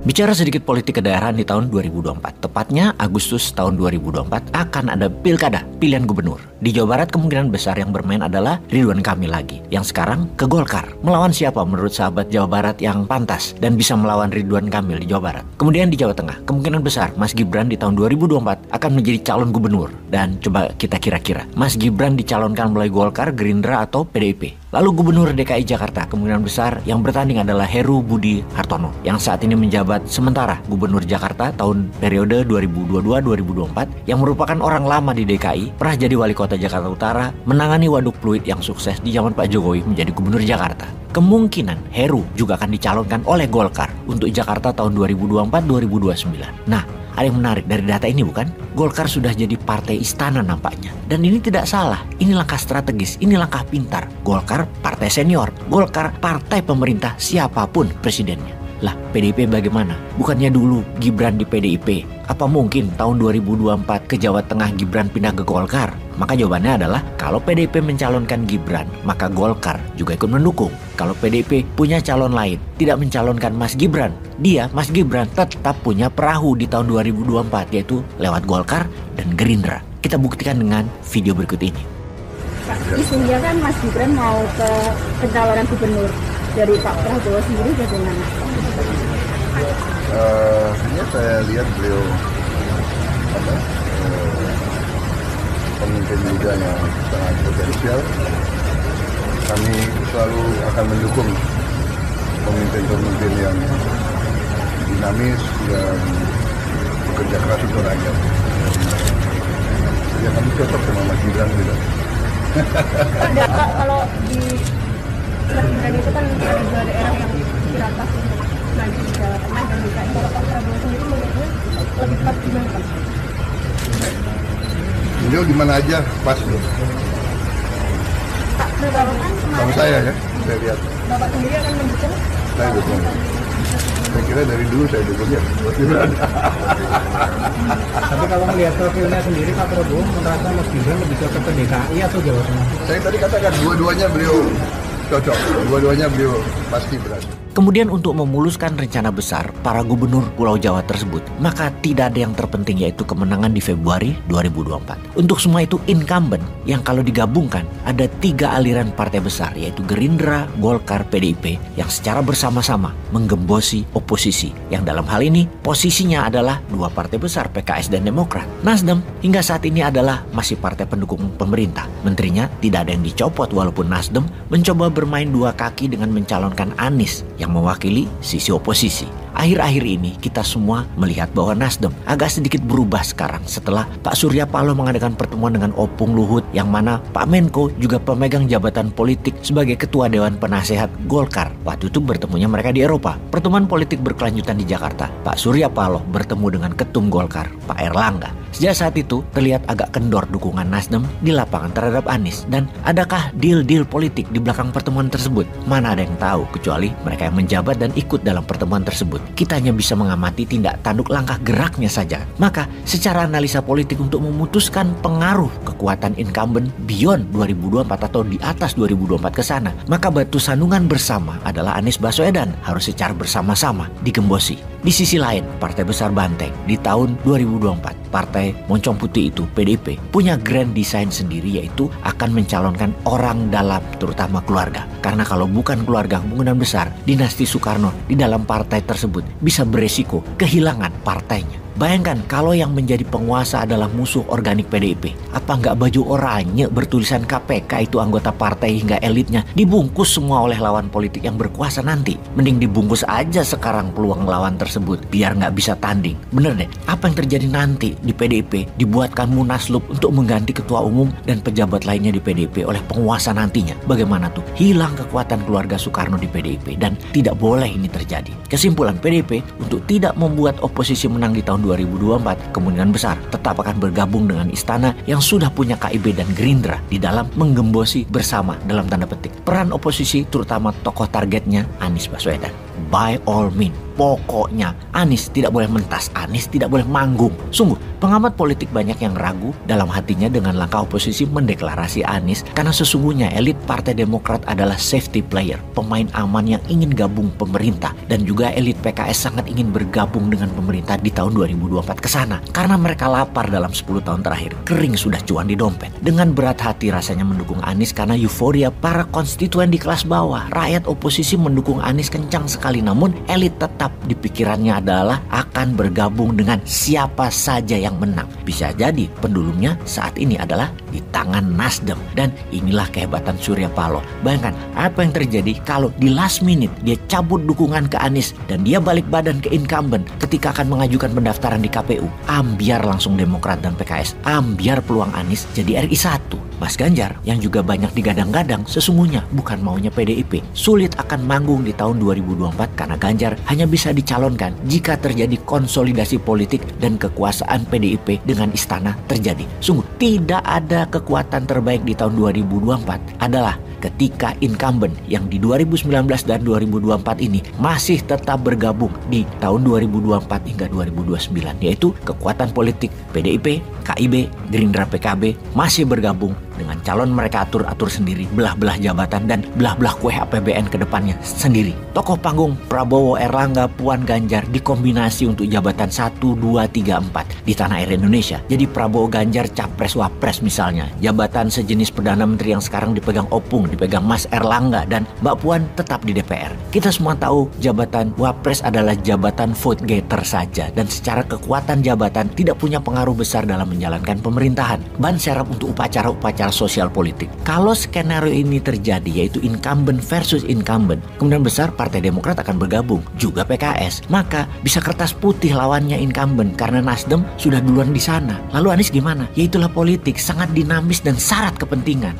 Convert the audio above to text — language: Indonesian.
Bicara sedikit politik kedaerahan di tahun 2024, tepatnya Agustus tahun 2024 akan ada pilkada, pilihan gubernur. Di Jawa Barat kemungkinan besar yang bermain adalah Ridwan Kamil lagi, yang sekarang ke Golkar. Melawan siapa menurut sahabat Jawa Barat yang pantas dan bisa melawan Ridwan Kamil di Jawa Barat? Kemudian di Jawa Tengah, kemungkinan besar Mas Gibran di tahun 2024 akan menjadi calon gubernur. Dan coba kita kira-kira, Mas Gibran dicalonkan melalui Golkar, Gerindra atau PDIP? Lalu Gubernur DKI Jakarta kemungkinan besar yang bertanding adalah Heru Budi Hartono yang saat ini menjabat sementara Gubernur Jakarta tahun periode 2022-2024 yang merupakan orang lama di DKI, pernah jadi wali kota Jakarta Utara, menangani waduk fluid yang sukses di zaman Pak Jokowi menjadi Gubernur Jakarta. Kemungkinan Heru juga akan dicalonkan oleh Golkar untuk Jakarta tahun 2024-2029. Nah, ada yang menarik dari data ini bukan? Golkar sudah jadi partai istana nampaknya. Dan ini tidak salah, ini langkah strategis, ini langkah pintar. Golkar partai senior, Golkar partai pemerintah siapapun presidennya. Lah, PDIP bagaimana? Bukannya dulu Gibran di PDIP? Apa mungkin tahun 2024 ke Jawa Tengah Gibran pindah ke Golkar? Maka jawabannya adalah kalau PDIP mencalonkan Gibran, maka Golkar juga ikut mendukung. Kalau PDIP punya calon lain, tidak mencalonkan Mas Gibran, Mas Gibran tetap punya perahu di tahun 2024, yaitu lewat Golkar dan Gerindra. Kita buktikan dengan video berikut ini. Isunya kan Mas Gibran mau ke pencalonan gubernur. Dari Pak Prabowo sendiri bagaimana? Ini saya lihat beliau pemimpin muda yang sangat potensial. Kami selalu akan mendukung pemimpin-pemimpin yang dinamis dan bekerja keras untuk rakyat. Ya kami cocok sama Mas Gibran juga. Kalau di Gibran itu kan ada dua daerah yang kira pas untuk maju di Jawa Tengah dan DKI. Kalau Pak Prabowo sendiri melihatnya lebih pas di mana? Beliau di mana aja pas loh. Pak Prabowo kan Sama saya ya, saya lihat. Bapak sendiri akan mendukung? Saya dukung. Saya kira dari dulu saya dukung ya. Tapi kalau melihat profilnya sendiri, Pak Prabowo merasa Mas Gibran lebih cocok ke DKI atau Jawa Tengah? Saya tadi katakan dua-duanya beliau cocok, dua-duanya beliau pasti berani. Kemudian untuk memuluskan rencana besar para gubernur Pulau Jawa tersebut, maka tidak ada yang terpenting yaitu kemenangan di Februari 2024. Untuk semua itu incumbent yang kalau digabungkan ada 3 aliran partai besar yaitu Gerindra, Golkar, PDIP yang secara bersama-sama menggembosi oposisi. Yang dalam hal ini posisinya adalah 2 partai besar PKS dan Demokrat. Nasdem hingga saat ini adalah masih partai pendukung pemerintah. Menterinya tidak ada yang dicopot walaupun Nasdem mencoba bermain 2 kaki dengan mencalonkan Anies yang mewakili sisi oposisi. Akhir-akhir ini kita semua melihat bahwa Nasdem agak sedikit berubah sekarang setelah Pak Surya Paloh mengadakan pertemuan dengan Opung Luhut yang mana Pak Menko juga pemegang jabatan politik sebagai Ketua Dewan Penasehat Golkar. Waktu itu bertemunya mereka di Eropa. Pertemuan politik berkelanjutan di Jakarta. Pak Surya Paloh bertemu dengan Ketum Golkar, Pak Erlangga. Sejak saat itu terlihat agak kendor dukungan Nasdem di lapangan terhadap Anies. Dan adakah deal-deal politik di belakang pertemuan tersebut? Mana ada yang tahu kecuali mereka yang menjabat dan ikut dalam pertemuan tersebut. Kita hanya bisa mengamati tindak tanduk langkah geraknya saja. Maka secara analisa politik untuk memutuskan pengaruh kekuatan incumbent beyond 2024 atau di atas 2024 ke sana, maka batu sandungan bersama adalah Anies Baswedan harus secara bersama-sama digembosi. Di sisi lain, partai besar Banteng di tahun 2024, partai Moncong Putih itu PDIP punya grand design sendiri yaitu akan mencalonkan orang dalam terutama keluarga. Karena kalau bukan keluarga kemungkinan besar dinasti Soekarno di dalam partai tersebut bisa beresiko kehilangan partainya. Bayangkan kalau yang menjadi penguasa adalah musuh organik PDIP. Apa nggak baju oranye bertulisan KPK itu anggota partai hingga elitnya dibungkus semua oleh lawan politik yang berkuasa nanti? Mending dibungkus aja sekarang peluang lawan tersebut biar nggak bisa tanding. Bener deh, apa yang terjadi nanti di PDIP dibuatkan munaslup untuk mengganti ketua umum dan pejabat lainnya di PDIP oleh penguasa nantinya. Bagaimana tuh? Hilang kekuatan keluarga Soekarno di PDIP dan tidak boleh ini terjadi. Kesimpulan PDIP untuk tidak membuat oposisi menang di tahun 2024 kemungkinan besar tetap akan bergabung dengan istana yang sudah punya KIB dan Gerindra di dalam menggembosi bersama dalam tanda petik peran oposisi terutama tokoh targetnya Anies Baswedan. By all means Pokoknya Anies tidak boleh mentas, Anies tidak boleh manggung. Sungguh, pengamat politik banyak yang ragu dalam hatinya dengan langkah oposisi mendeklarasi Anies karena sesungguhnya elit Partai Demokrat adalah safety player, pemain aman yang ingin gabung pemerintah, dan juga elit PKS sangat ingin bergabung dengan pemerintah di tahun 2024 ke sana karena mereka lapar dalam 10 tahun terakhir, kering sudah cuan di dompet. Dengan berat hati rasanya mendukung Anies karena euforia para konstituen di kelas bawah. Rakyat oposisi mendukung Anies kencang sekali, namun elit tetap di pikirannya adalah akan bergabung dengan siapa saja yang menang. Bisa jadi pendulumnya saat ini adalah di tangan Nasdem, dan inilah kehebatan Surya Paloh. Bayangkan apa yang terjadi kalau di last minute dia cabut dukungan ke Anies dan dia balik badan ke incumbent ketika akan mengajukan pendaftaran di KPU. Ambiar langsung Demokrat dan PKS, ambiar peluang Anies jadi RI 1. Mas Ganjar yang juga banyak digadang-gadang sesungguhnya bukan maunya PDIP. Sulit akan manggung di tahun 2024 karena Ganjar hanya bisa dicalonkan jika terjadi konsolidasi politik dan kekuasaan PDIP dengan istana terjadi. Sungguh tidak ada kekuatan terbaik di tahun 2024 adalah ketika incumbent yang di 2019 dan 2024 ini masih tetap bergabung di tahun 2024 hingga 2029, yaitu kekuatan politik PDIP, KIB, Gerindra, PKB masih bergabung dengan calon mereka atur-atur sendiri, belah-belah jabatan dan belah-belah kue APBN ke depannya sendiri. Tokoh panggung Prabowo, Erlangga, Puan, Ganjar dikombinasi untuk jabatan 1, 2, 3, 4 di tanah air Indonesia. Jadi Prabowo Ganjar Capres Wapres misalnya, jabatan sejenis Perdana Menteri yang sekarang dipegang Opung, dipegang Mas Erlangga, dan Mbak Puan tetap di DPR. Kita semua tahu jabatan Wapres adalah jabatan vote getter saja dan secara kekuatan jabatan tidak punya pengaruh besar dalam menjalankan pemerintahan. Ban serap untuk upacara-upacara sosial politik. Kalau skenario ini terjadi, yaitu incumbent versus incumbent, kemungkinan besar Partai Demokrat akan bergabung, juga PKS. Maka bisa kertas putih lawannya incumbent karena Nasdem sudah duluan di sana. Lalu Anies gimana? Ya itulah politik, sangat dinamis dan syarat kepentingan.